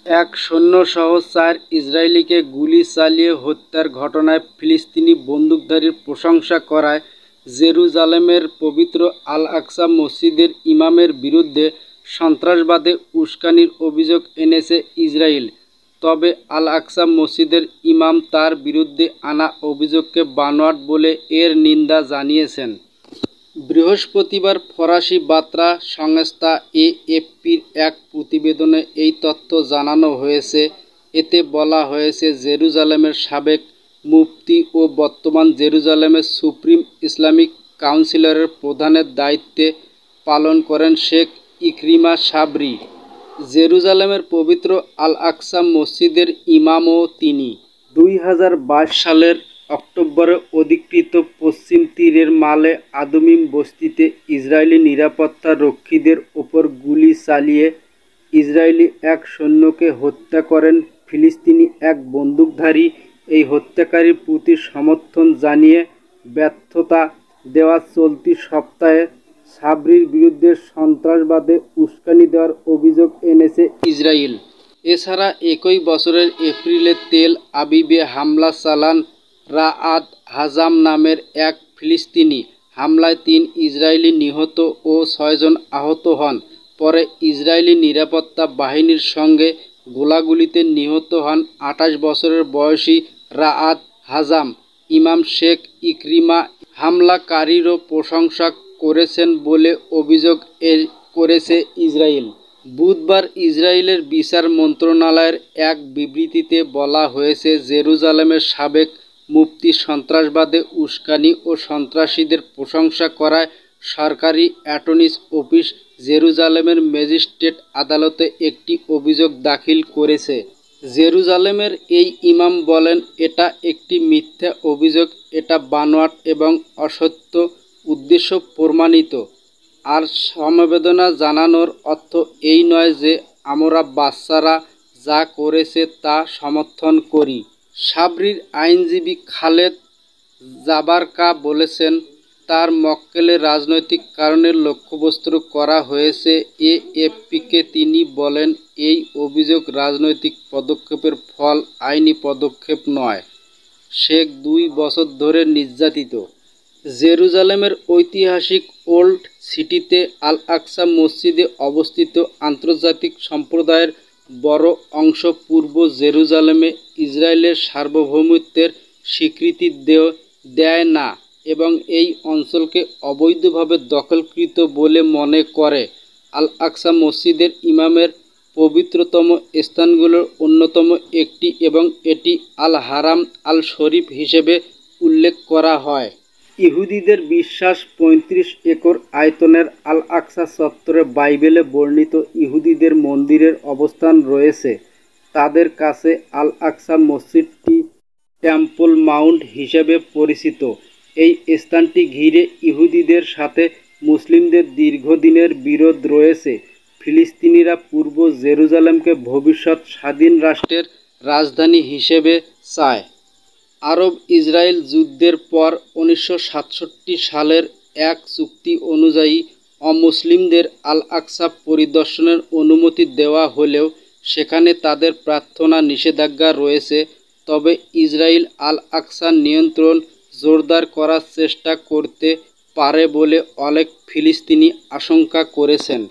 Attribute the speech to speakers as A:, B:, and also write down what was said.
A: এক সৈন্যসহ ৪ ইসরায়েলিকে গুলি চালিয়ে হত্যার ঘটনায় ফিলিস্তিনি বন্দুকধারীর প্রশংসা করায় জেরুজালেমের পবিত্র আল আকসা মসজিদের ইমামের বিরুদ্ধে সন্ত্রাসবাদে উস্কানির অভিযোগ এনেছে ইসরায়েল। তবে আল আকসা মসজিদের ইমাম তার বিরুদ্ধে আনা অভিযোগকে বানোয়াট বলে এর নিন্দা জানিয়েছেন। বৃহস্পতিবার ফরাসি বার্তা সংস্থা এএফপির এক প্রতিবেদনে এই তথ্য জানানো হয়েছে। এতে বলা হয়েছে, জেরুজালেমের সাবেক মুফতি ও বর্তমান জেরুজালেমের সুপ্রিম ইসলামিক কাউন্সিলের প্রধানের দায়িত্বে পালন করেন শেখ ইকরিমা সাবরি। জেরুজালেমের পবিত্র আল আকসা মসজিদের ইমামও তিনি। 2022 সালের অক্টোবরে অধিকৃত পশ্চিম তীরের মালে আদুমিম বস্তিতে ইসরায়েলি নিরাপত্তা রক্ষীদের ওপর গুলি চালিয়ে ইসরায়েলি এক সৈন্যকে হত্যা করেন ফিলিস্তিনি এক বন্দুকধারী। এই হত্যাকারীর প্রতি সমর্থন জানিয়ে ব্যর্থতা দেওয়া চলতি সপ্তাহে সাবরির বিরুদ্ধে সন্ত্রাসবাদে উস্কানি দেওয়ার অভিযোগ এনেছে ইসরায়েল। এছাড়া একই বছরের এপ্রিলে তেল আবিবে হামলা চালান রাআদ হাজাম নামের এক ফিলিস্তিনি। হামলায় ৩ ইসরায়েলি নিহত ও ৬ জন আহত হন। পরে ইসরায়েলি নিরাপত্তা বাহিনীর সঙ্গে গোলাগুলিতে নিহত হন ২৮ বছরের বয়সী রাআদ হাজাম। ইমাম শেখ ইকরিমা হামলাকারীরও প্রশংসা করেছেন বলে অভিযোগ করেছে ইসরায়েল। বুধবার ইসরায়েলের বিচার মন্ত্রণালয়ের এক বিবৃতিতে বলা হয়েছে, জেরুজালেমের সাবেক মুফতি সন্ত্রাসবাদে উস্কানি ও সন্ত্রাসীদের প্রশংসা করায় সরকারি অ্যাটর্নি অফিস জেরুজালেমের ম্যাজিস্ট্রেট আদালতে একটি অভিযোগ দাখিল করেছে। জেরুজালেমের এই ইমাম বলেন, এটা একটি মিথ্যা অভিযোগ, এটা বানোয়াট এবং অসত্য উদ্দেশ্য প্রমাণিত। আর সমবেদনা জানানোর অর্থ এই নয় যে আমরা বাচ্চারা যা করেছে তা সমর্থন করি। সাবরির আইনজীবী খালেদ জাবারকা বলেছেন, তার মক্কেলে রাজনৈতিক কারণে লক্ষ্যবস্তু করা হয়েছে। এএফপিকে তিনি বলেন, এই অভিযোগ রাজনৈতিক পদক্ষেপের ফল, আইনি পদক্ষেপ নয়। শেখ ২ বছর ধরে নির্যাতিত। জেরুজালেমের ঐতিহাসিক ওল্ড সিটিতে আল আকসা মসজিদে অবস্থিত আন্তর্জাতিক সম্প্রদায়ের বড় অংশ পূর্ব জেরুজালেমে ইসরায়েলের সার্বভৌমত্বের স্বীকৃতি দেয় না এবং এই অঞ্চলকে অবৈধভাবে দখলকৃত বলে মনে করে। আল আকসা মসজিদের ইমামের পবিত্রতম স্থানগুলোর অন্যতম একটি এবং এটি আল হারাম আল শরীফ হিসেবে উল্লেখ করা হয়। ইহুদিদের বিশ্বাস, ৩৫ একর আয়তনের আল আকসা চত্বরে বাইবেলে বর্ণিত ইহুদিদের মন্দিরের অবস্থান রয়েছে। তাদের কাছে আল আকসা মসজিদটি টেম্পল মাউন্ট হিসেবে পরিচিত। এই স্থানটি ঘিরে ইহুদিদের সাথে মুসলিমদের দীর্ঘদিনের বিরোধ রয়েছে। ফিলিস্তিনিরা পূর্ব জেরুজালেমকে ভবিষ্যৎ স্বাধীন রাষ্ট্রের রাজধানী হিসেবে চায়। আরব ইসরায়েল যুদ্ধের পর ১৯৬৭ সালের এক চুক্তি অনুযায়ী অমুসলিমদের আল আকসা পরিদর্শনের অনুমতি দেওয়া হলেও সেখানে তাদের প্রার্থনা নিষেধাজ্ঞা রয়েছে। তবে ইসরায়েল আল আকসার নিয়ন্ত্রণ জোরদার করার চেষ্টা করতে পারে বলে অনেক ফিলিস্তিনি আশঙ্কা করেছেন।